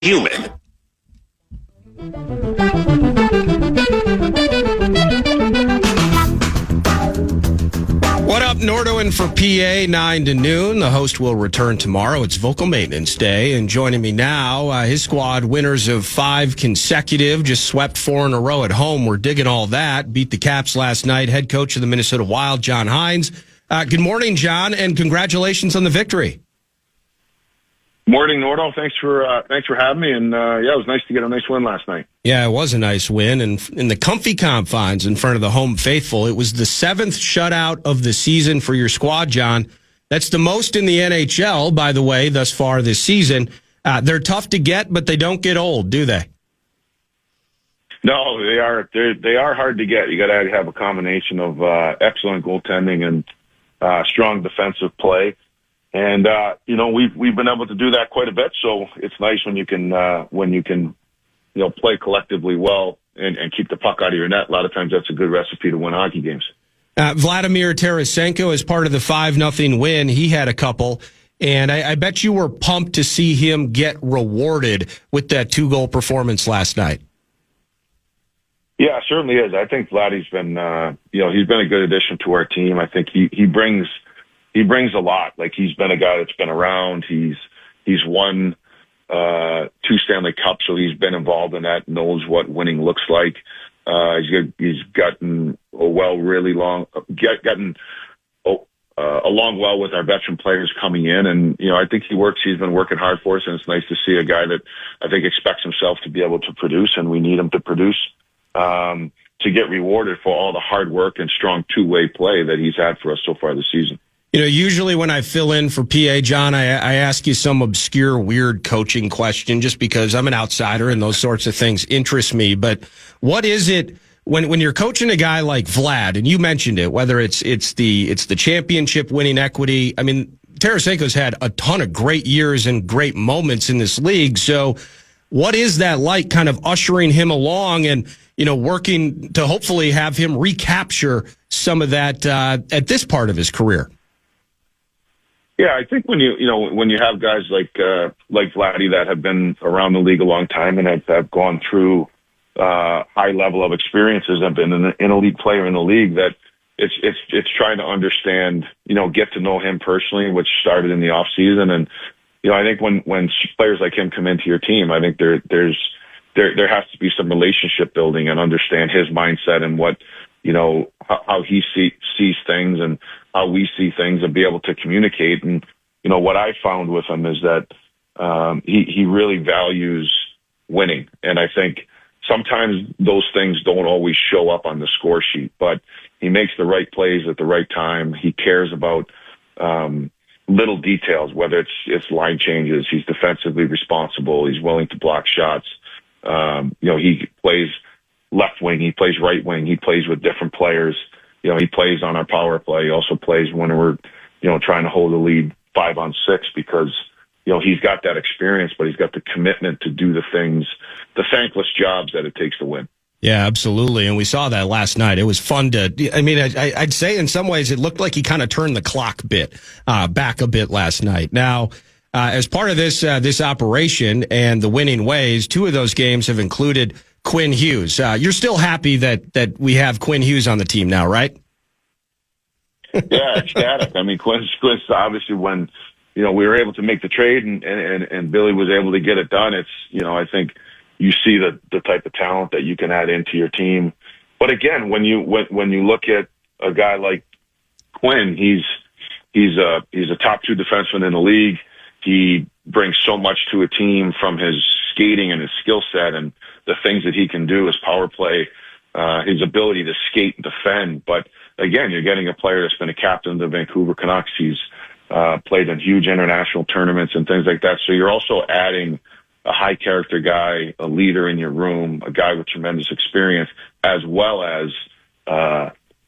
human. What up, Nordo in for PA, 9 to noon. The host will return tomorrow. It's Vocal Maintenance Day. And joining me now, his squad, winners of 5 consecutive, just swept 4 in a row at home. We're digging all that. Beat the Caps last night. Head coach of the Minnesota Wild, John Hynes. Good morning, John, and congratulations on the victory. Morning, Nordo. Thanks for having me. And it was nice to get a nice win last night. Yeah, it was a nice win. And in the comfy confines in front of the home faithful, it was the 7th shutout of the season for your squad, John. That's the most in the NHL, by the way, thus far this season. They're tough to get, but they don't get old, do they? No, they are. They are hard to get. You got to have a combination of excellent goaltending and strong defensive play. And we've been able to do that quite a bit. So it's nice when you can play collectively well and keep the puck out of your net. A lot of times that's a good recipe to win hockey games. Vladimir Tarasenko, as part of the 5-0 win, he had a couple. And I bet you were pumped to see him get rewarded with that 2-goal performance last night. Yeah, it certainly is. I think Vladdy's been, he's been a good addition to our team. I think he brings a lot. Like, he's been a guy that's been around. He's won 2 Stanley Cups, so he's been involved in that, knows what winning looks like. He's gotten along well with our veteran players coming in, and I think he's been working hard for us, and it's nice to see a guy that I think expects himself to be able to produce, and we need him to produce to get rewarded for all the hard work and strong two-way play that he's had for us so far this season. Usually when I fill in for PA, John, I ask you some obscure, weird coaching question just because I'm an outsider and those sorts of things interest me. But what is it when you're coaching a guy like Vlad, and you mentioned it, whether it's the championship winning equity? I mean, Tarasenko's had a ton of great years and great moments in this league. So what is that like, kind of ushering him along and, working to hopefully have him recapture some of that at this part of his career? Yeah, I think when you have guys like Vladdy that have been around the league a long time and have gone through high level of experiences and been an elite player in the league, that it's trying to understand, get to know him personally, which started in the off season. And I think when players like him come into your team, I think there has to be some relationship building and understand his mindset and what how he sees things and how we see things, and be able to communicate. And, what I found with him is that he really values winning. And I think sometimes those things don't always show up on the score sheet, but he makes the right plays at the right time. He cares about little details, whether it's line changes. He's defensively responsible. He's willing to block shots. He plays left wing, he plays right wing, he plays with different players. He plays on our power play. He also plays when we're, trying to hold the lead 5-on-6 because, he's got that experience, but he's got the commitment to do the things, the thankless jobs that it takes to win. Yeah, absolutely. And we saw that last night. It was fun I'd say in some ways it looked like he kind of turned the clock back a bit last night. Now, as part of this operation and the winning ways, 2 of those games have included Quinn Hughes. You're still happy that we have Quinn Hughes on the team now, right? Yeah, ecstatic. I mean, Quinn's obviously when, we were able to make the trade and Billy was able to get it done. It's, I think you see the type of talent that you can add into your team. But again, when you look at a guy like Quinn, he's a top 2 defenseman in the league. He brings so much to a team from his skating and his skill set and the things that he can do, his power play, his ability to skate and defend. But again, you're getting a player that's been a captain of the Vancouver Canucks. He's played in huge international tournaments and things like that. So you're also adding a high character guy, a leader in your room, a guy with tremendous experience, as well as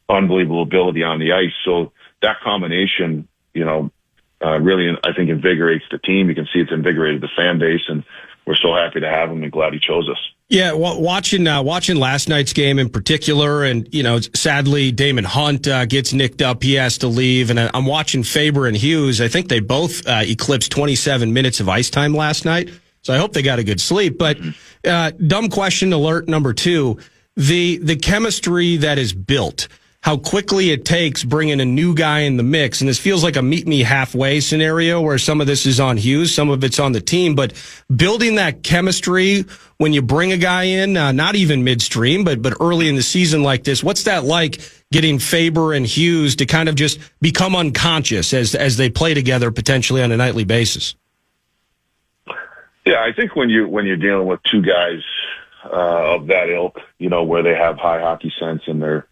unbelievable ability on the ice. So that combination, really, I think, invigorates the team. You can see it's invigorated the fan base, and we're so happy to have him and glad he chose us. Yeah, watching last night's game in particular, and sadly Damon Hunt gets nicked up. He has to leave, and I'm watching Faber and Hughes. I think they both eclipsed 27 minutes of ice time last night. So I hope they got a good sleep. But dumb question alert number 2, the chemistry that is built, how quickly it takes bringing a new guy in the mix. And this feels like a meet me halfway scenario where some of this is on Hughes, some of it's on the team. But building that chemistry when you bring a guy in, not even midstream, but early in the season like this, what's that like getting Faber and Hughes to kind of just become unconscious as they play together potentially on a nightly basis? Yeah, I think when you're dealing with two guys of that ilk, where they have high hockey sense and they're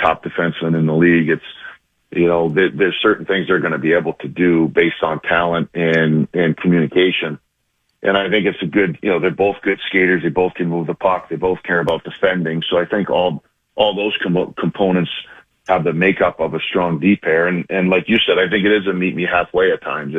top defenseman in the league, it's, there's certain things they're going to be able to do based on talent and communication. And I think it's a good, they're both good skaters. They both can move the puck. They both care about defending. So I think all those components have the makeup of a strong D pair. And like you said, I think it is a meet me halfway at times.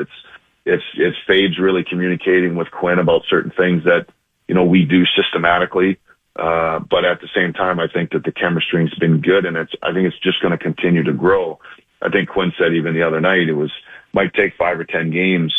It's Fade's really communicating with Quinn about certain things that, we do systematically. But at the same time, I think that the chemistry has been good, and I think it's just going to continue to grow. I think Quinn said even the other night might take 5 or 10 games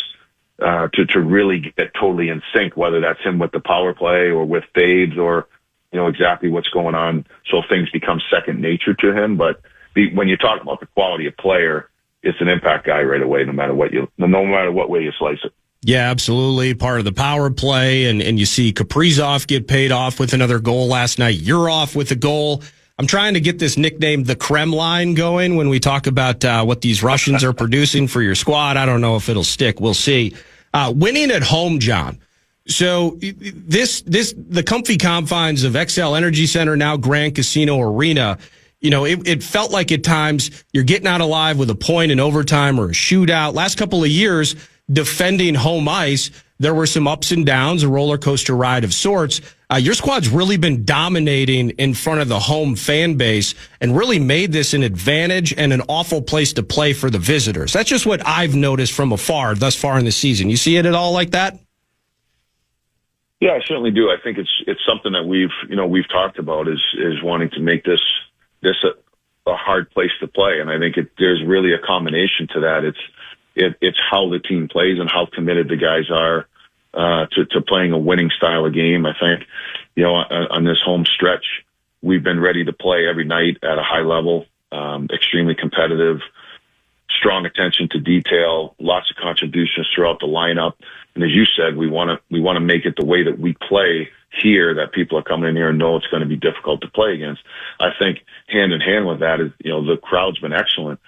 to really get totally in sync, whether that's him with the power play or with Fades or exactly what's going on. So things become second nature to him. But when you talk about the quality of player, it's an impact guy right away, no matter what way you slice it. Yeah, absolutely. Part of the power play. And you see Kaprizov get paid off with another goal last night. You're off with a goal. I'm trying to get this nickname, the Kremlin, going when we talk about what these Russians are producing for your squad. I don't know if it'll stick. We'll see. Winning at home, John. So the comfy confines of XL Energy Center, now Grand Casino Arena, it felt like at times you're getting out alive with a point in overtime or a shootout. Last couple of years, defending home ice, there were some ups and downs, a roller coaster ride of sorts. Your squad's really been dominating in front of the home fan base and really made this an advantage and an awful place to play for the visitors. That's just what I've noticed from afar thus far in the season. You see it at all like that? Yeah, I certainly do. I think it's something that we've talked about is wanting to make this a hard place to play, and I think there's really a combination to that. It's how the team plays and how committed the guys are to playing a winning style of game. I think, on this home stretch, we've been ready to play every night at a high level, extremely competitive, strong attention to detail, lots of contributions throughout the lineup. And as you said, we want to make it the way that we play here, that people are coming in here and know it's going to be difficult to play against. I think hand in hand with that is, the crowd's been excellent.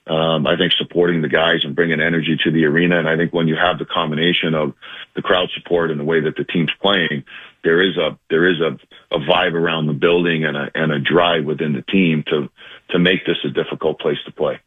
I think supporting the guys and bringing energy to the arena. And I think when you have the combination of the crowd support and the way that the team's playing, there is a vibe around the building and a drive within the team to make this a difficult place to play.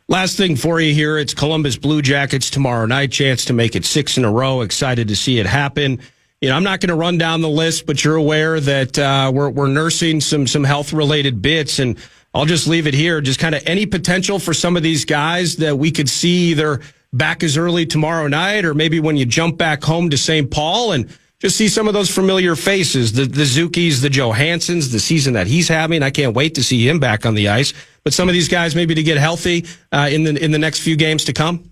Last thing for you here, it's Columbus Blue Jackets tomorrow night, chance to make it 6 in a row. Excited to see it happen. I'm not going to run down the list, but you're aware that we're nursing some health-related bits, and I'll just leave it here. Just kind of any potential for some of these guys that we could see either back as early tomorrow night or maybe when you jump back home to St. Paul and just see some of those familiar faces, the Zukis, the Johanssons, the season that he's having. I can't wait to see him back on the ice. But some of these guys maybe to get healthy in the next few games to come.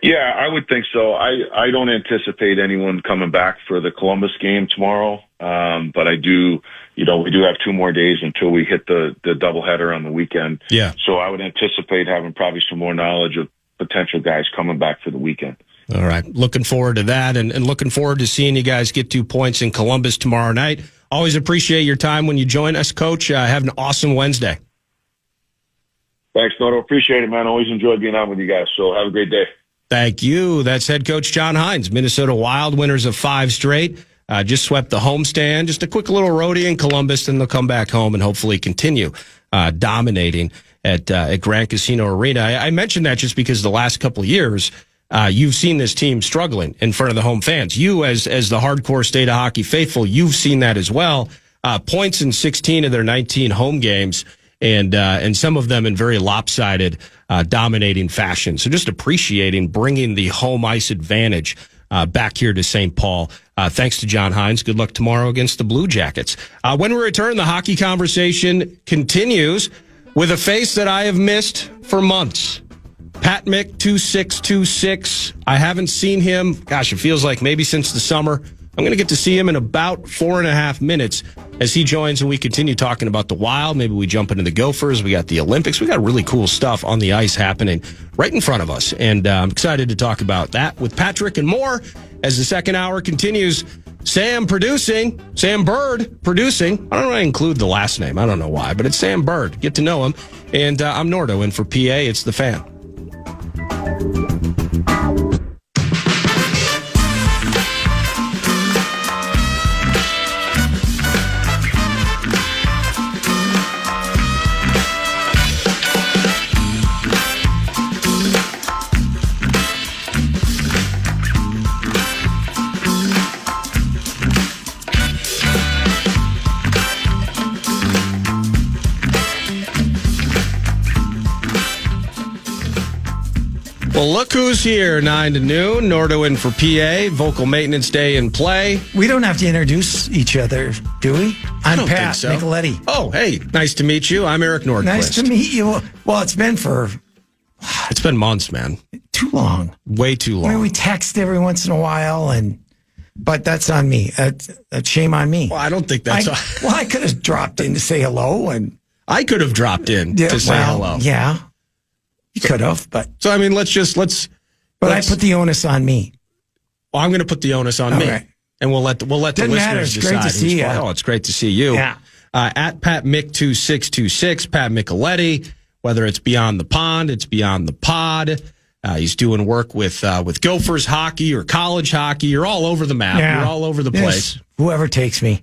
Yeah, I would think so. I don't anticipate anyone coming back for the Columbus game tomorrow. But I do, we do have 2 more days until we hit the doubleheader on the weekend. Yeah. So I would anticipate having probably some more knowledge of potential guys coming back for the weekend. All right. Looking forward to that and looking forward to seeing you guys get 2 points in Columbus tomorrow night. Always appreciate your time when you join us, Coach. Have an awesome Wednesday. Thanks, Nordo. Appreciate it, man. Always enjoy being on with you guys. So have a great day. Thank you. That's head coach John Hynes, Minnesota Wild, winners of 5 straight. Just swept the homestand. Just a quick little roadie in Columbus, then they'll come back home and hopefully continue dominating at Grand Casino Arena. I mentioned that just because the last couple of years, you've seen this team struggling in front of the home fans. You, as the hardcore state of hockey faithful, you've seen that as well. Points in 16 of their 19 home games, and some of them in very lopsided, dominating fashion. So just appreciating bringing the home ice advantage back here to St. Paul. Thanks to John Hynes. Good luck tomorrow against the Blue Jackets. When we return, the hockey conversation continues with a face that I have missed for months. Pat Mick 2626. I haven't seen him. Gosh, it feels like maybe since the summer. I'm going to get to see him in about 4.5 minutes as he joins and we continue talking about the Wild. Maybe we jump into the Gophers. We got the Olympics. We got really cool stuff on the ice happening right in front of us. And I'm excited to talk about that with Patrick and more as the second hour continues. Sam Bird producing. I don't want to include the last name. I don't know why, but it's Sam Bird. Get to know him. And I'm Nordo, and for PA, it's The Fan. Well, look who's here, 9 to noon. Nordo in for PA, vocal maintenance day in play. We don't have to introduce each other, do we? I'm Pat Micheletti. Oh, hey, nice to meet you. I'm Eric Nordquist. Nice to meet you. Well, it's been months, man. Too long. Way too long. I mean, we text every once in a while, but that's on me. That's shame on me. Well, I don't think that's... I could have dropped in to say hello. I could have dropped in to say hello. Yeah. You could have, but... So, I mean, let's... But I put the onus on me. Well, I'm going to put the onus on me. Right. And we'll let the listeners decide. It's great to see you. Oh, it's great to see you. Yeah. At Pat Mick 2626, Pat Micheletti, whether it's Beyond the Pond, it's Beyond the Pod. He's doing work with Gophers hockey or college hockey. You're all over the map. Yeah. You're all over the place. Whoever takes me.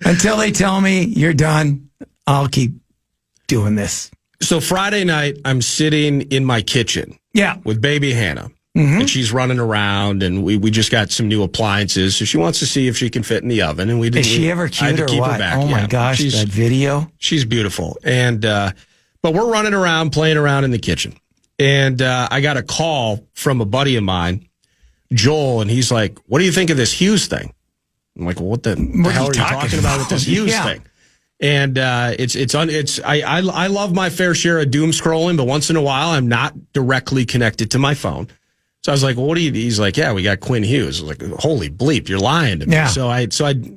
Until they tell me you're done, I'll keep doing this. So Friday night, I'm sitting in my kitchen with baby Hannah. Mm-hmm. And she's running around, and we just got some new appliances, so she wants to see if she can fit in the oven. And we didn't. Is she ever cute or what? Oh my gosh, that video! She's beautiful, and but we're running around, playing around in the kitchen, and I got a call from a buddy of mine, Joel, and he's like, "What do you think of this Hughes thing?" I'm like, well, "What the hell are you talking about with this Hughes thing?" And I love my fair share of doom scrolling, but once in a while I'm not directly connected to my phone. So I was like, well, what do you, he's like, yeah, we got Quinn Hughes. I was like, holy bleep, you're lying to me. Yeah. So I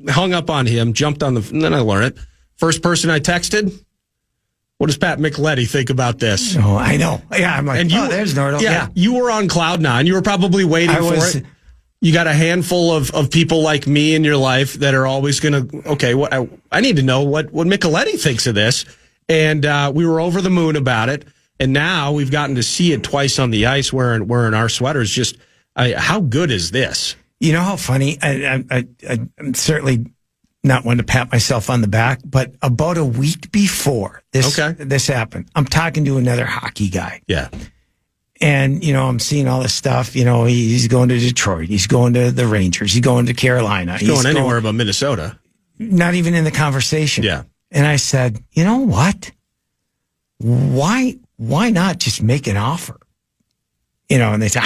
hung up on him, jumped on and then I learned it. First person I texted, what does Pat Micheletti think about this? Oh, I know. Yeah. I'm like, there's Nordo. Yeah. You were on cloud nine. You were probably waiting for it. You got a handful of people like me in your life that are always going to, I need to know what Micheletti thinks of this. And we were over the moon about it. And now we've gotten to see it twice on the ice wearing our sweaters. Just how good is this? You know how funny? I'm certainly not one to pat myself on the back, but about a week before this happened, I'm talking to another hockey guy. Yeah. And, I'm seeing all this stuff. He's going to Detroit. He's going to the Rangers. He's going to Carolina. He's going anywhere but Minnesota. Not even in the conversation. Yeah. And I said, you know what? Why not just make an offer? And they said,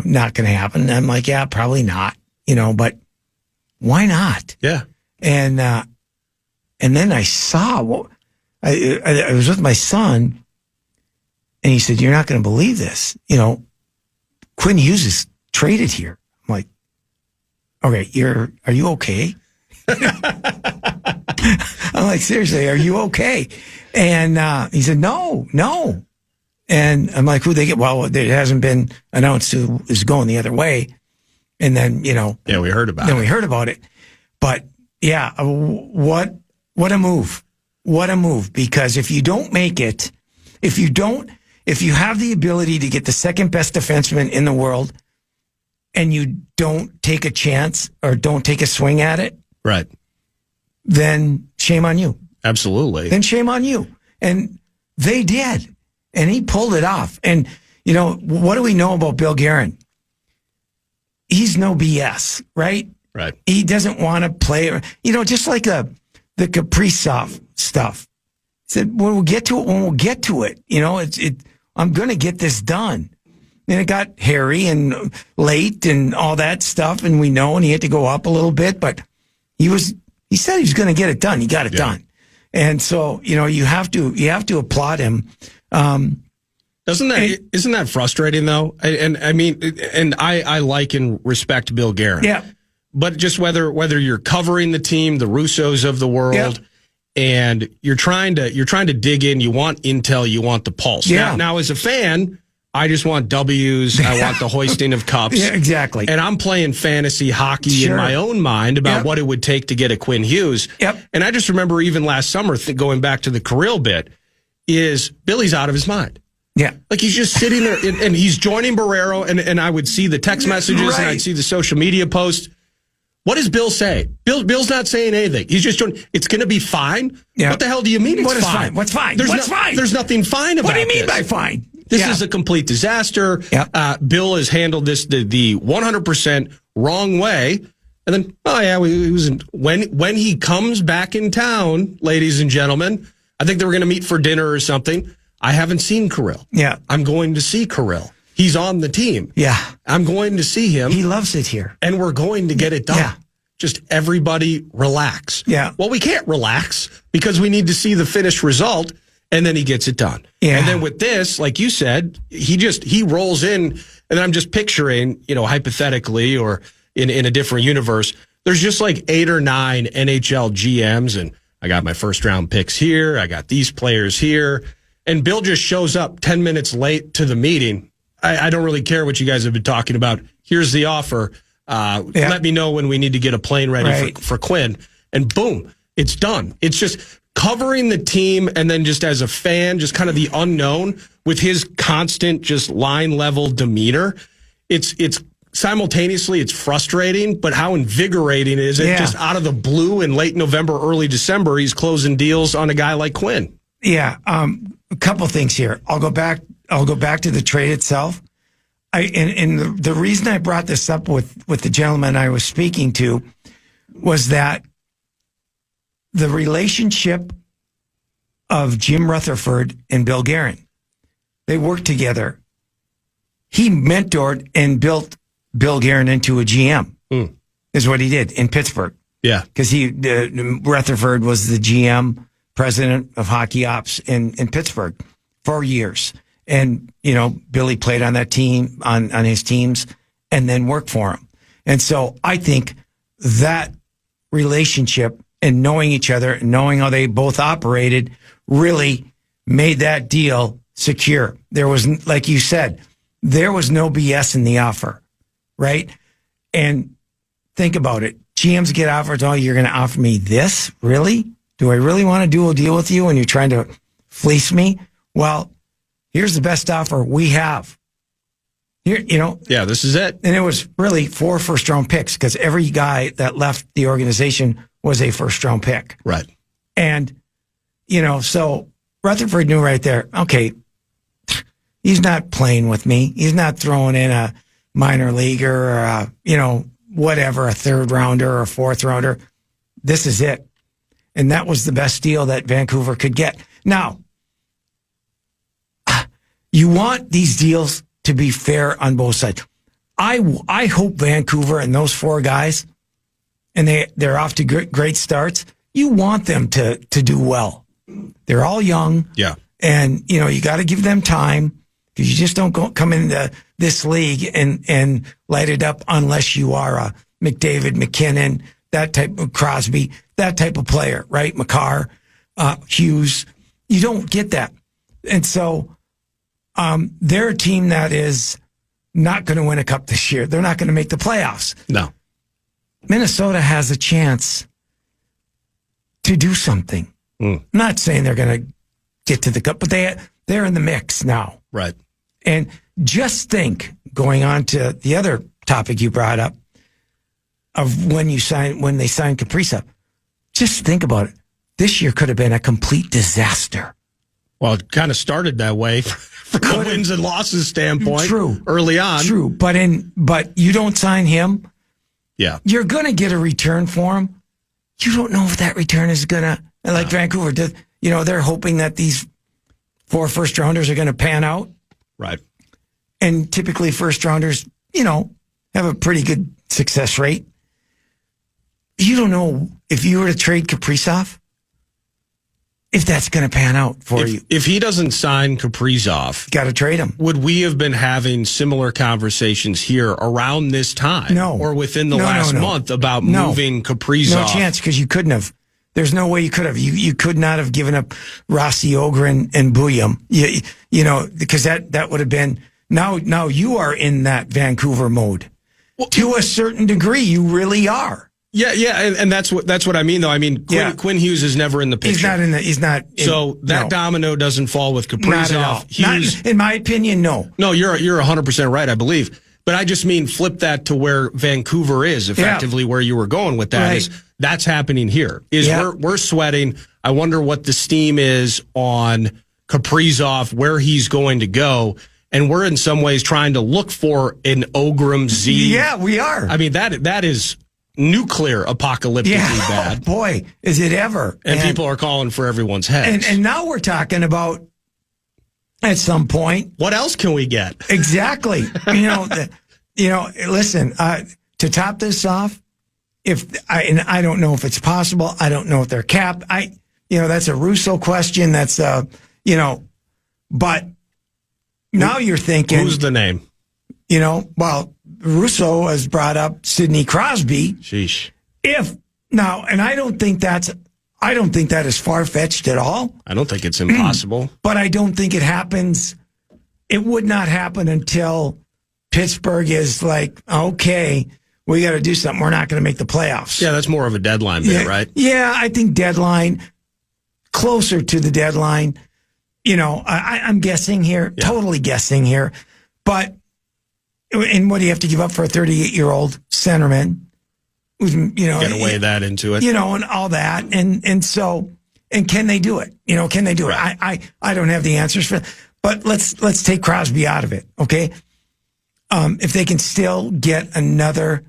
not going to happen. And I'm like, yeah, probably not, but why not? Yeah. And then I saw, I was with my son. And he said, you're not going to believe this. Quinn Hughes is traded here. I'm like, okay, are you okay? I'm like, seriously, are you okay? And he said, no. And I'm like, who they get? Well, it hasn't been announced who is going the other way. And then, yeah, we heard about it. But yeah, what a move. What a move. Because if you don't make it, if you have the ability to get the second best defenseman in the world and you don't take a chance or don't take a swing at it, right, then shame on you. Absolutely. Then shame on you. And they did. And he pulled it off. And, what do we know about Bill Guerin? He's no BS, right? Right. He doesn't want to play, just like the Kaprizov stuff. He said, when we'll get to it. I'm going to get this done. And it got hairy and late and all that stuff. And we know, and he had to go up a little bit, but he said he was going to get it done. He got it done. And so, you have to applaud him. Isn't that frustrating though? And I mean, and I like and respect Bill Guerin. Yeah. But just whether you're covering the team, the Russos of the world, and you're trying to dig in, you want intel, you want the pulse. Yeah. Now as a fan, I just want W's. I want the hoisting of cups. Yeah, exactly. And I'm playing fantasy hockey in my own mind about what it would take to get a Quinn Hughes. Yep. And I just remember even last summer, going back to the Kirill bit, is Billy's out of his mind. Yeah. Like he's just sitting there and he's joining Barrero and I would see the text messages and I'd see the social media posts. What does Bill say? Bill's not saying anything. He's just doing, it's going to be fine. Yeah. What the hell do you mean it's What is fine? fine? What's fine? What's fine? There's nothing fine about it. What do you mean by fine? This is a complete disaster. Yep. Bill has handled this the 100% wrong way. And then, when he comes back in town, ladies and gentlemen, I think they were going to meet for dinner or something. I haven't seen Kirill. Yeah. I'm going to see Kirill. He's on the team. Yeah. I'm going to see him. He loves it here. And we're going to get it done. Yeah. Just everybody relax. Yeah. Well, we can't relax because we need to see the finished result, and then he gets it done. Yeah. And then with this, like you said, he rolls in, and I'm just picturing, hypothetically or in a different universe, there's just like 8 or 9 NHL GMs, and I got my first round picks here. I got these players here. And Bill just shows up 10 minutes late to the meeting. I don't really care what you guys have been talking about. Here's the offer. Let me know when we need to get a plane ready for Quinn. And boom, it's done. It's just covering the team and then just as a fan, just kind of the unknown with his constant just line level demeanor. It's simultaneously it's frustrating, but how invigorating is it just out of the blue in late November, early December, he's closing deals on a guy like Quinn. Yeah. A couple things here. I'll go back to the trade itself. The reason I brought this up with the gentleman I was speaking to was that the relationship of Jim Rutherford and Bill Guerin, they worked together. He mentored and built Bill Guerin into a GM, is what he did in Pittsburgh. Yeah. Because Rutherford was the GM, president of hockey ops in Pittsburgh for years. And, Billy played on that team, on his teams, and then worked for him. And so I think that relationship and knowing each other and knowing how they both operated really made that deal secure. There was, like you said, there was no BS in the offer, right? And think about it. GMs get offers, oh, you're going to offer me this? Really? Do I really want to do a deal with you when you're trying to fleece me? Well, here's the best offer we have. Here, Yeah, this is it. And it was really 4 first-round picks because every guy that left the organization was a first-round pick. Right. And, so Rutherford knew right there, okay, he's not playing with me. He's not throwing in a minor leaguer or a, whatever, a 3rd rounder or a 4th rounder. This is it. And that was the best deal that Vancouver could get. Now, you want these deals to be fair on both sides. I hope Vancouver and those 4 guys, and they're off to great starts. You want them to do well. They're all young. Yeah. And, you got to give them time because you just don't come into this league and light it up unless you are a McDavid, McKinnon, that type of Crosby, that type of player, right? McCarr, Hughes. You don't get that. And so they're a team that is not going to win a cup this year. They're not going to make the playoffs. No. Minnesota has a chance to do something. I'm not saying they're going to get to the cup, but they're in the mix now. Right. And just think, going on to the other topic you brought up, of when they signed Kaprizov. Just think about it. This year could have been a complete disaster. Well, it kind of started that way from a wins and losses standpoint. True. Early on. True. But you don't sign him. Yeah. You're going to get a return for him. You don't know if that return is going to, like Vancouver did, they're hoping that these 4 first rounders are going to pan out. Right. And typically first rounders, have a pretty good success rate. You don't know if you were to trade Kaprizov, if that's going to pan out for you. If he doesn't sign Kaprizov, Got to trade him. would we have been having similar conversations here around this time? No. Or within the last month about moving Kaprizov? No chance, because you couldn't have. There's no way you could have. You could not have given up Rossi, Ogren, and Buyam. You know, because that would have been, now you are in that Vancouver mode. Well, to a certain degree, you really are. Yeah, and that's what I mean, though. I mean, Quinn Hughes is never in the picture. He's not. So that domino doesn't fall with Kaprizov. Not at all. Hughes, in my opinion, no. No, you're 100% right, I believe. But I just mean flip that to where Vancouver is, effectively where you were going with that. Is that's happening here. We're sweating. I wonder what the steam is on Kaprizov, where he's going to go. And we're in some ways trying to look for an Ogrim Z. Yeah, we are. I mean, that is nuclear apocalyptically bad. Oh, boy, is it ever. And people are calling for everyone's heads. And now we're talking about, at some point, what else can we get? Exactly. Listen, to top this off, I don't know if it's possible. I don't know if they're capped. That's a Russo question. That's, but now you're thinking. Who's the name? Russo has brought up Sidney Crosby. Sheesh. I don't think that is far-fetched at all. I don't think it's impossible. But I don't think it happens. It would not happen until Pittsburgh is like, okay, we got to do something. We're not going to make the playoffs. Yeah, that's more of a deadline bit, right? Yeah, I think deadline, closer to the deadline. I'm guessing here, totally guessing here. But, and what do you have to give up for a 38-year-old centerman? Got to weigh that into it. And all that. And can they do it? Can they do it? I don't have the answers for that. But let's take Crosby out of it, okay? If they can still get another,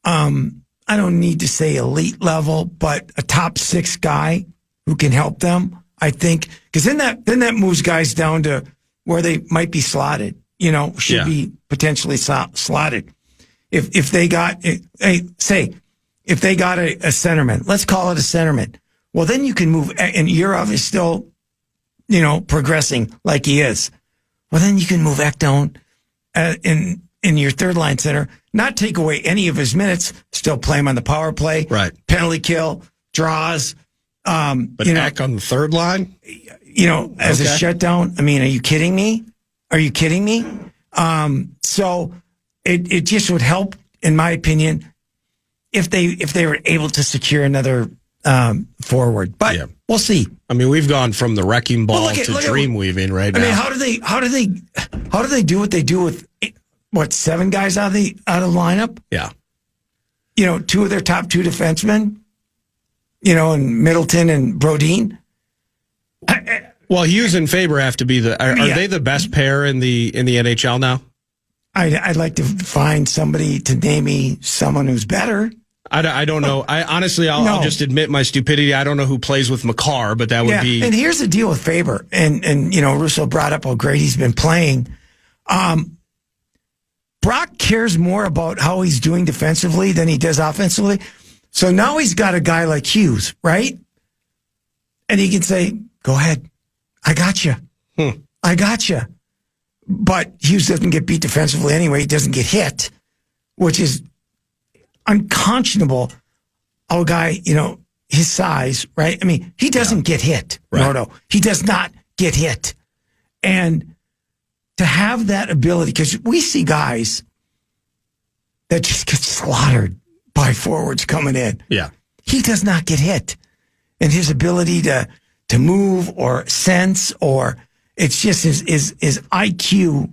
I don't need to say elite level, but a top 6 guy who can help them, I think, because then that moves guys down to where they might be slotted, should be potentially slotted. If they got, if they got a centerman, let's call it a centerman. Well, then you can move, and Yurov is still, progressing like he is. Well, then you can move Ekdon in your third line center, not take away any of his minutes, still play him on the power play, right? Penalty kill, draws. But Ek on the third line, as a shutdown. I mean, are you kidding me? So it just would help, in my opinion, if they were able to secure another forward. But we'll see. I mean, we've gone from the wrecking ball to dream weaving right now. I mean, how do they do what they do with 7 guys out of the lineup? Yeah. 2 of their top 2 defensemen, and Middleton and Brodin. Well, Hughes and Faber have to be are they the best pair in the NHL now? I'd like to find somebody to name me someone who's better. I don't know. I'll just admit my stupidity. I don't know who plays with Makar, but that would be. And here's the deal with Faber, and Russo brought up how great he's been playing. Brock cares more about how he's doing defensively than he does offensively. So now he's got a guy like Hughes, right? And he can say, "Go ahead, I got you. I got you." But Hughes doesn't get beat defensively anyway. He doesn't get hit, which is unconscionable. A guy, his size, right? I mean, he doesn't get hit, right. Nordo. He does not get hit. And to have that ability, because we see guys that just get slaughtered by forwards coming in. Yeah. He does not get hit. And his ability to move or sense, or it's just his IQ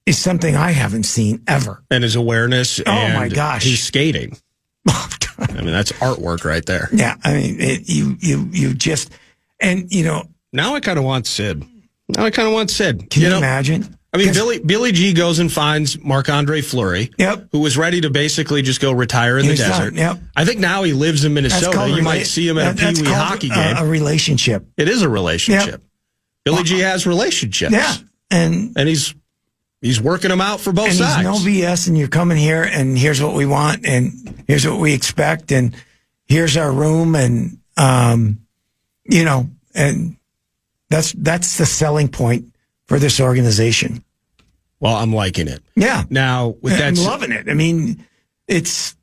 is something I haven't seen ever. And his awareness. Oh my gosh. He's skating. I mean, that's artwork right there. Yeah. I mean, you just, and now I kind of want Sid. Can you imagine? I mean, Billy G goes and finds Marc-Andre Fleury, who was ready to basically just go retire in the desert. I think now he lives in Minnesota. You might see him at a Pee Wee hockey game. A relationship. It is a relationship. Yep. Billy G has relationships. Yeah. And he's working them out for both sides. There's no BS, and you're coming here, and here's what we want, and here's what we expect, and here's our room, and You know, and that's the selling point for this organization. Well, I'm liking it. Yeah. Now, with I'm that, loving it. I mean, it's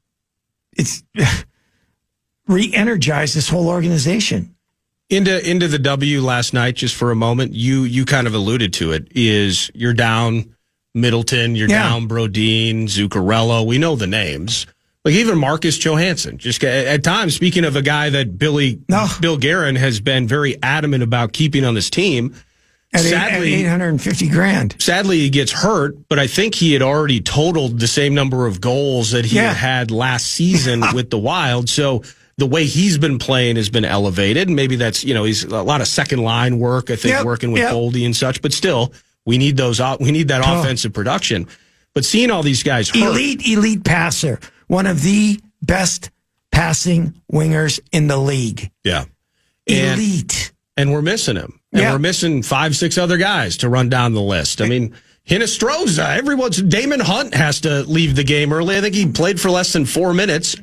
re-energized this whole organization. into the W last night, just for a moment, you kind of alluded to it, is you're down Middleton, you're down Brodeen, Zuccarello. We know the names. Like even Marcus Johansson. Just at times, speaking of a guy that Bill Guerin has been very adamant about keeping on this team. Sadly, at $850,000. Sadly, he gets hurt, but I think he had already totaled the same number of goals that he had last season with the Wild. So the way he's been playing has been elevated. And maybe that's, he's a lot of second line work, I think, working with Goldie and such. But still, we need that offensive production. But seeing all these guys hurt. Elite passer. One of the best passing wingers in the league. Yeah. Elite. And we're missing him. And we're missing 5-6 other guys to run down the list. I mean, Hinostroza, Damon Hunt has to leave the game early. I think he played for less than 4 minutes.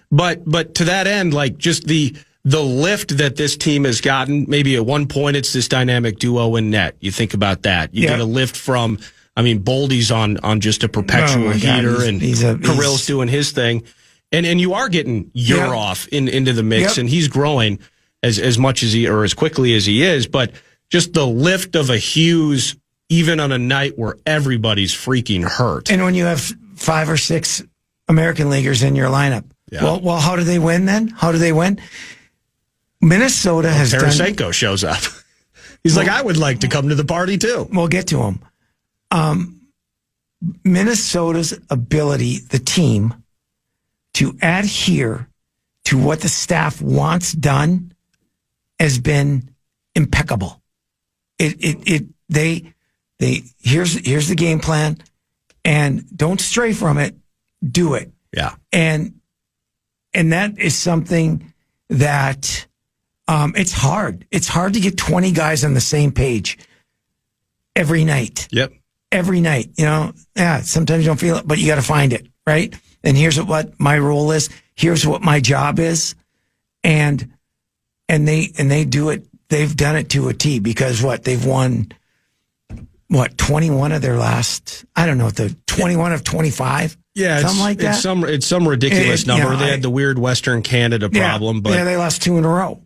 But to that end, like just the lift that this team has gotten, maybe at one point it's this dynamic duo in net. You think about that. You get a lift from, Boldy's on just a perpetual heater, and Kirill's doing his thing. And you are getting Yurov into the mix, and he's growing as much as or as quickly as he is. But just the lift of a Hughes, even on a night where everybody's freaking hurt. And when you have 5 or 6 American leaguers in your lineup. Yeah. Well, how do they win then? How do they win? Minnesota has Tarasenko shows up. He's like, I would like to come to the party too. We'll get to him. Minnesota's ability, the team, to adhere to what the staff wants done has been impeccable. Here's the game plan, and don't stray from it. Do it. Yeah. And that is something that it's hard. It's hard to get 20 guys on the same page every night. Yep. Every night. Sometimes you don't feel it, but you got to find it, right? And here's what my role is. Here's what my job is. And they do it. They've done it to a T because they've won 21 of their last, 21 of 25. Yeah, something like that. It's some ridiculous number. They had the weird Western Canada problem, but they lost 2 in a row.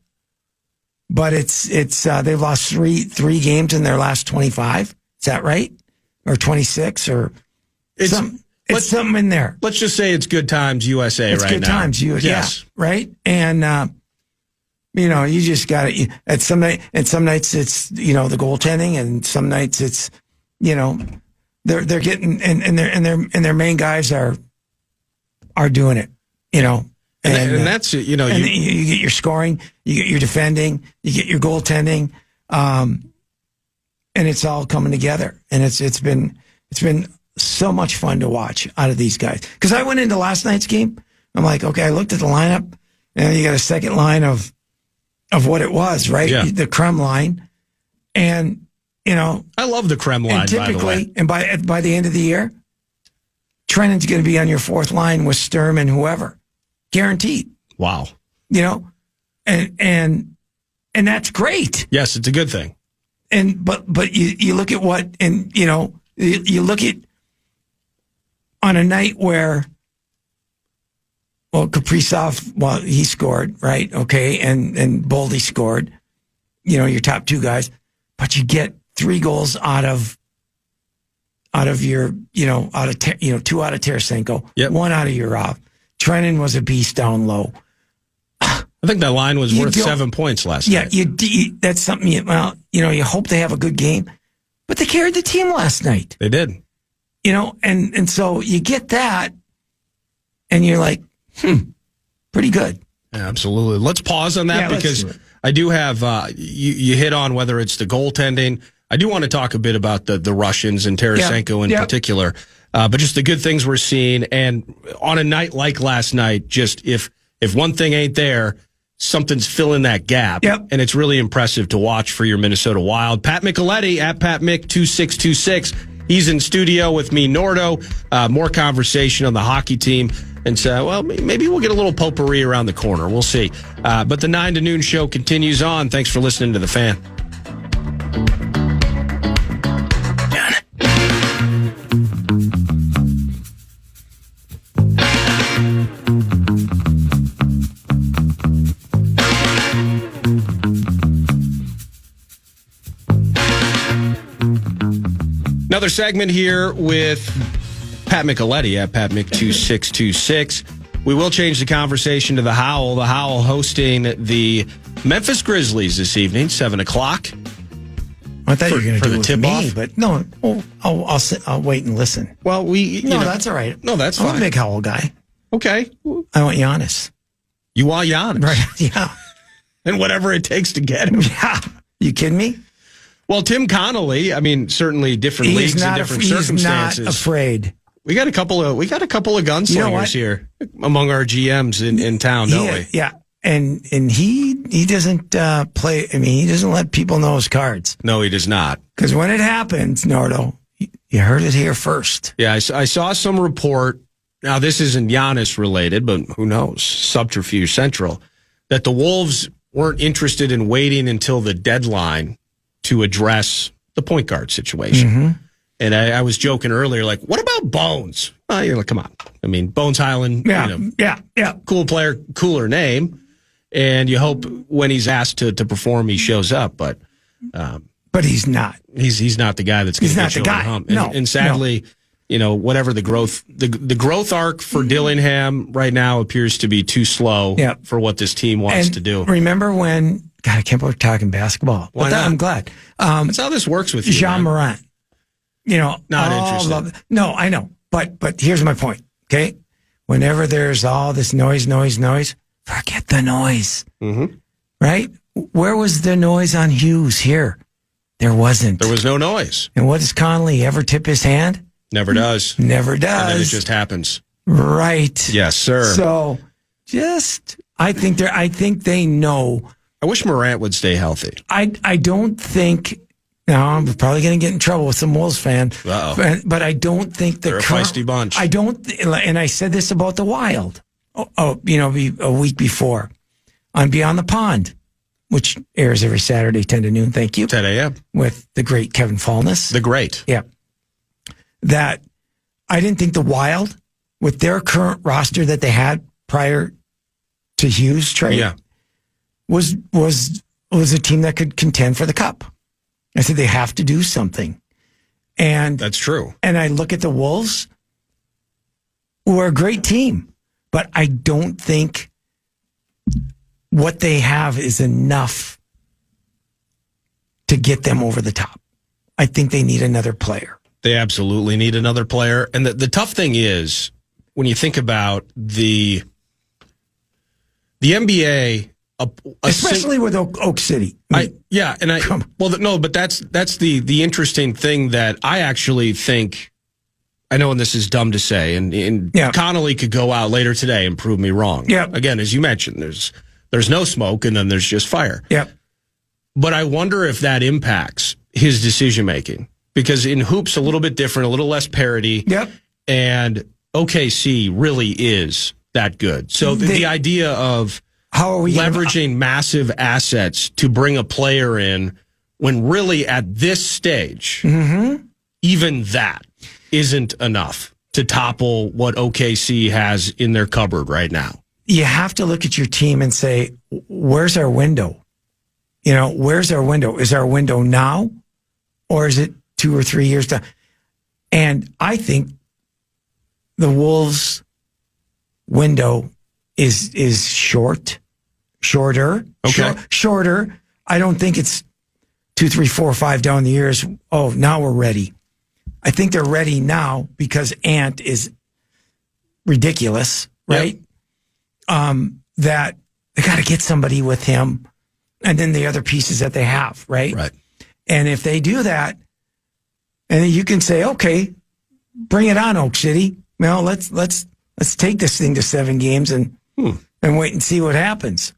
But they've lost three games in their last 25. Is that right? Or 26 or something in there. Let's just say it's good times USA right now. It's good times USA. Yes. Yeah, right? And you just got to at some nights it's the goaltending, and some nights it's they're getting and their main guys are doing it, And that's you get your scoring, you get your defending, you get your goaltending, and it's all coming together. And it's been so much fun to watch out of these guys. Because I went into last night's game, I'm like, okay, I looked at the lineup, and you got a second line of what it was, right? Yeah. The Krem line, and I love the Krem line. And typically, by the end of the year, Trennan's going to be on your fourth line with Sturm and whoever. Guaranteed. Wow. And that's great. Yes, it's a good thing. And but you look at what, and you look at on a night where, Kaprizov, he scored, right? Okay, and Boldy scored. Your top 2 guys, but you get 3 goals out of your 2 out of Tarasenko, 1 out of Yurov. Trennan was a beast down low. I think that line was worth 7 points last night. Yeah, that's something. You hope they have a good game, but they carried the team last night. They did. And so you get that, and you're like, pretty good. Yeah, absolutely. Let's pause on that because I do have you hit on whether it's the goaltending. I do want to talk a bit about the Russians and Tarasenko in particular, but just the good things we're seeing. And on a night like last night, just if one thing ain't there, something's filling that gap. Yep. And it's really impressive to watch for your Minnesota Wild. Pat Micheletti at PatMick2626. He's in studio with me, Nordo. More conversation on the hockey team. and say, well, maybe we'll get a little potpourri around the corner. We'll see. But the 9 to noon show continues on. Thanks for listening to The Fan. Another segment here with Pat Micheletti at PatMick2626. We will change the conversation to the Howl. The Howl hosting the Memphis Grizzlies this evening, 7 o'clock. I thought you were going to do it with me, tip-off. but no, I'll wait and listen. Well, that's all right. No, that's I'm fine. a big Howl guy. Okay. I want Giannis. You want Giannis. Right, yeah. And whatever it takes to get him. Yeah. You kidding me? Well, Tim Connolly, I mean, certainly different leagues and different circumstances. He's not afraid. We got a couple of gunslingers here among our GMs in town, don't we? Yeah. And he doesn't play. I mean, he doesn't let people know his cards. No, he does not. Because when it happens, Nordo, you heard it here first. Yeah, I saw some report. Now, this isn't Giannis related, but who knows? Subterfuge Central. That the Wolves weren't interested in waiting until the deadline to address the point guard situation. Mm-hmm. And I was joking earlier, like, what about Bones? You're like, come on. I mean, Bones Highland, yeah. Cool player, cooler name. And you hope when he's asked to perform, he shows up. But he's not. He's not the guy that's going to get you over the hump. And sadly, whatever the growth arc for Dillingham right now appears to be too slow for what this team wants to do. Remember when, God, I can't believe we're talking basketball. Why not? I'm glad. That's how this works with you, Jean Morant. Not interested. No, I know. But here's my point, okay? Whenever there's all this noise, forget the noise. Mm-hmm. Right? Where was the noise on Hughes here? There wasn't. There was no noise. And what does Conley ever tip his hand? Never does. Never does. And then it just happens. Right. Yes, sir. So I think they know. I wish Morant would stay healthy. I don't think. Now I'm probably going to get in trouble with some Wolves fan. But I don't think they're a feisty bunch. I don't, and I said this about the Wild. A week before on Beyond the Pond, which airs every Saturday 10 to noon. Thank you. 10 a.m. with the great Kevin Fallness. The great. Yeah. That I didn't think the Wild, with their current roster that they had prior to Hughes trade, was a team that could contend for the Cup. I said they have to do something. And that's true. And I look at the Wolves, who are a great team, but I don't think what they have is enough to get them over the top. I think they need another player. They absolutely need another player. And the tough thing is, when you think about the NBA, especially with Oak City. But that's the interesting thing that I actually think. I know, and this is dumb to say, and Connolly could go out later today and prove me wrong. Yeah. Again, as you mentioned, there's no smoke and then there's just fire. Yeah. But I wonder if that impacts his decision making, because in hoops a little bit different, a little less parity. Yep. And OKC really is that good. So the idea of how are we leveraging massive assets to bring a player in when really at this stage, even that isn't enough to topple what OKC has in their cupboard right now. You have to look at your team and say, where's our window? Where's our window? Is our window now, or is it 2 or 3 years down? And I think the Wolves' window is shorter. Okay. Shorter. I don't think it's 2, 3, 4, 5 down the years. Oh, now we're ready. I think they're ready now because Ant is ridiculous, right? Yep. That they got to get somebody with him, and then the other pieces that they have, right? Right. And if they do that, and then you can say, okay, bring it on, Oak City. Well, let's take this thing to 7 games and wait and see what happens.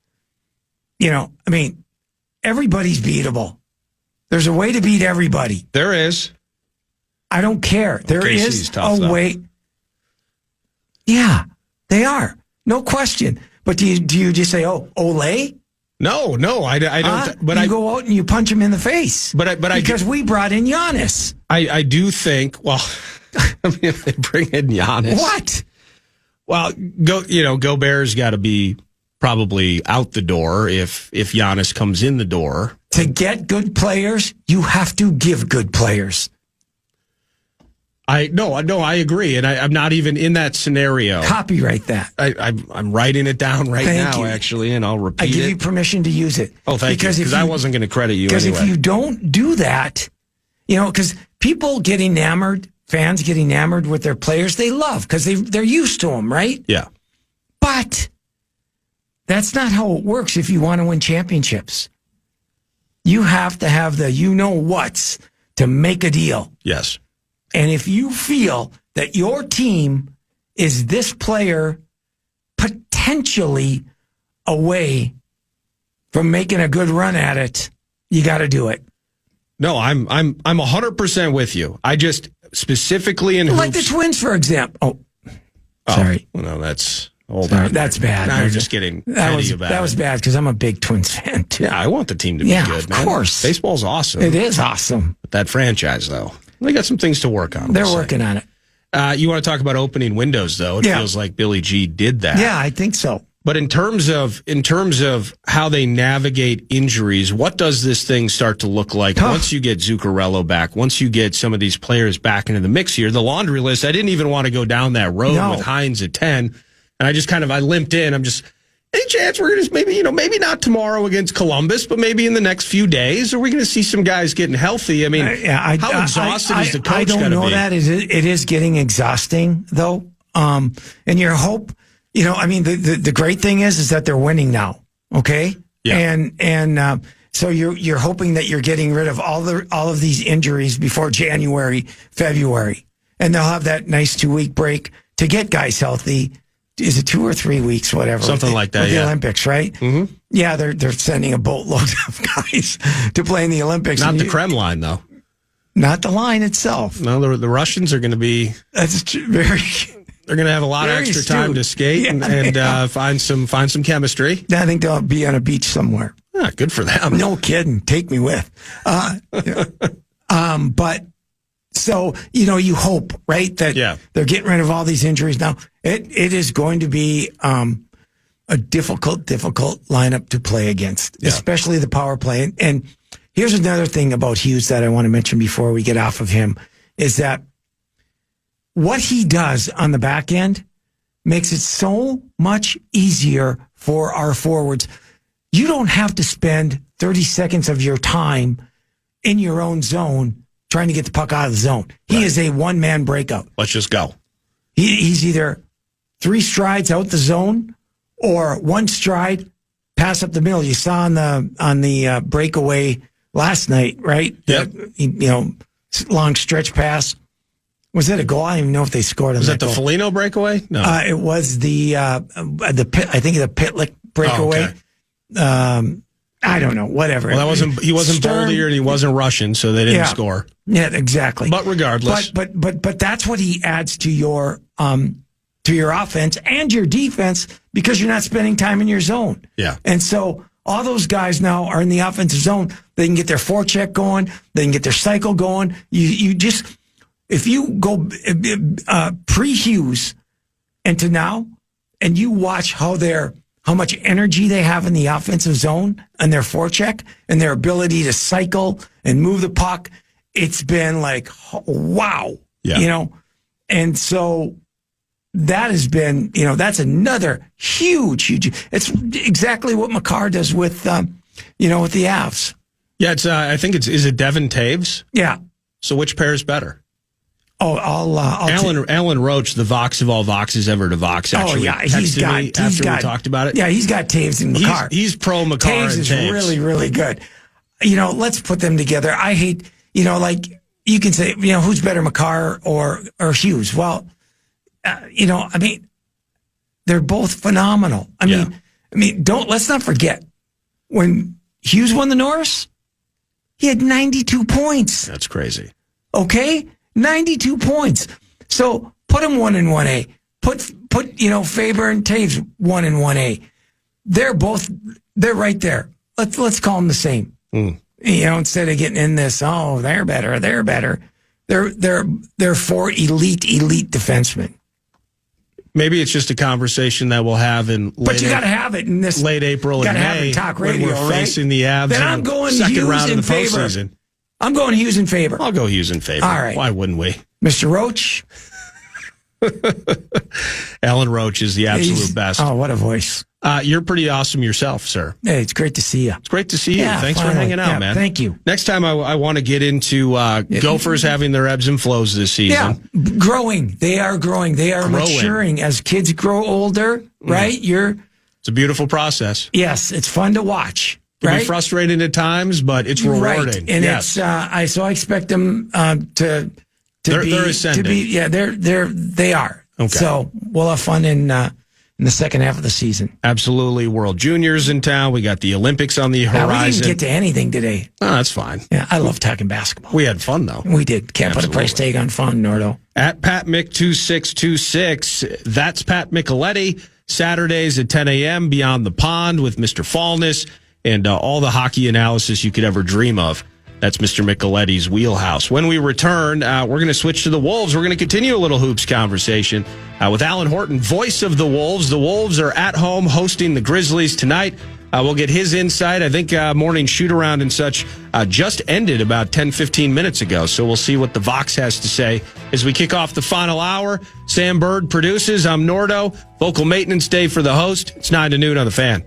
Everybody's beatable. There's a way to beat everybody. There is. I don't care. There OKC's is tough, a way. Yeah. They are. No question. But do you just say, oh, Olay? No, I don't. But you go out and you punch him in the face. Because we brought in Giannis. I do think. Well, I mean, if they bring in Giannis, what? Well, Gobert's got to be probably out the door if Giannis comes in the door. To get good players, you have to give good players. I agree, and I'm not even in that scenario. Copyright that. I'm writing it down now, actually, and I'll repeat it. I give you permission to use it. Oh, thank you, because I wasn't going to credit you anyway. Because if you don't do that, because people get enamored, fans get enamored with their players they love because they're used to them, right? Yeah. But that's not how it works if you want to win championships. You have to have the you-know-whats to make a deal. Yes. And if you feel that your team is this player potentially away from making a good run at it, you got to do it. No, I'm 100% with you. I just specifically in like hoops, the Twins, for example. Sorry. Well, no, that's old. Sorry, that's bad. I was just getting petty about it. That was bad because I'm a big Twins fan too. Yeah, I want the team to be good, man. Of course. Baseball's awesome. It is awesome. But that franchise, though, they got some things to work on. They're working on it. You want to talk about opening windows, though? It feels like Billy G did that. Yeah, I think so. But in terms of how they navigate injuries, what does this thing start to look like once you get Zuccarello back? Once you get some of these players back into the mix here, the laundry list. I didn't even want to go down that road with Hynes at 10, and I just I limped in. I'm just any chance we're going to maybe not tomorrow against Columbus, but maybe in the next few days, are we going to see some guys getting healthy? I mean, how exhausted is the coach? I don't know be? that it is getting exhausting though, and your hope. The great thing is that they're winning now. Okay. Yeah. And so you're hoping that you're getting rid of all of these injuries before January, February, and they'll have that nice 2-week break to get guys healthy. Is it 2 or 3 weeks, whatever? Something like that. The Olympics, right? Mm-hmm. Yeah. They're sending a boatload of guys to play in the Olympics. Not the Krem line though. Not the line itself. No, the Russians are going to be. That's very. They're going to have a lot of extra time to skate and find some chemistry. I think they'll be on a beach somewhere. Yeah, good for them. No kidding. Take me with. But so, you hope, right, that they're getting rid of all these injuries. Now, it is going to be a difficult lineup to play against, especially the power play. And here's another thing about Hughes that I want to mention before we get off of him is that what he does on the back end makes it so much easier for our forwards. You don't have to spend 30 seconds of your time in your own zone trying to get the puck out of the zone. He is a one-man breakout. Let's just go. He's either 3 strides out the zone or 1 stride pass up the middle. You saw on the breakaway last night, right? Yep. Long stretch pass. Was it a goal? I don't even know if they scored on that. Was that the Foligno breakaway? No. It was the Pitlick breakaway. Oh, okay. I don't know. Whatever. Well, he wasn't Boldier and he wasn't Russian, so they didn't score. Yeah, exactly. But regardless. But that's what he adds to your offense and your defense because you're not spending time in your zone. Yeah. And so all those guys now are in the offensive zone. They can get their forecheck going. They can get their cycle going. You just. If you go pre-Hughes and to now, and you watch how much energy they have in the offensive zone and their forecheck and their ability to cycle and move the puck, it's been like, wow, and so that has been, that's another huge, it's exactly what Makar does with the Avs. Yeah. I think is it Devin Taves? Yeah. So which pair is better? Oh, Alan Roach, the Vox of all Voxes ever to Vox. Actually, he's got. We talked about it. Yeah, he's got Taves and Makar. He's pro Makar. Taves is really, really good. Let's put them together. I hate, like you can say, who's better, Makar or Hughes? Well, they're both phenomenal. Let's not forget when Hughes won the Norris, he had 92 points. That's crazy. Okay. 92 points. So put him 1 and 1A. Put put Faber and Taves 1 and 1A. They're right there. Let's call them the same. Instead of getting in this, they're better. They're 4 elite defensemen. Maybe it's just a conversation that we'll have in but you got to have it in this late April and May talk radio, when we're facing the Avs. Then I'm going second Hughes round in of the favor. postseason. I'm going Hughes in favor. I'll go Hughes in favor. All right. Why wouldn't we? Mr. Roach. Alan Roach is the absolute best. Oh, what a voice. You're pretty awesome yourself, sir. Hey, it's great to see you. It's great to see you. Yeah, Thanks finally. for hanging out, man. Thank you. Next time I want to get into Gophers having their ebbs and flows this season. Yeah, growing. They are growing. They are maturing. As kids grow older, right? It's a beautiful process. Yes, it's fun to watch. It can right? be frustrating at times, but it's rewarding. Right. And yes. it's I expect them to they're be ascending. to be they are. Okay. So we'll have fun in the second half of the season. Absolutely. World Juniors in town. We got the Olympics on the horizon. Now, we didn't get to anything today. Oh, that's fine. Yeah, I love talking basketball. We had fun, though. We did. Can't put a price tag on fun, Nordo. At Pat Mick 2626, that's Pat Micheletti. Saturdays at 10 a.m. Beyond the Pond with Mr. Fallness and all the hockey analysis you could ever dream of. That's Mr. Micheletti's wheelhouse. When we return, we're going to switch to the Wolves. We're going to continue a little hoops conversation with Alan Horton, voice of the Wolves. The Wolves are at home hosting the Grizzlies tonight. We'll get his insight. I think morning shoot-around and such just ended about 10, 15 minutes ago. So we'll see what the Vox has to say as we kick off the final hour. Sam Bird produces. I'm Nordo. Vocal maintenance day for the host. It's 9 to noon on the Fan.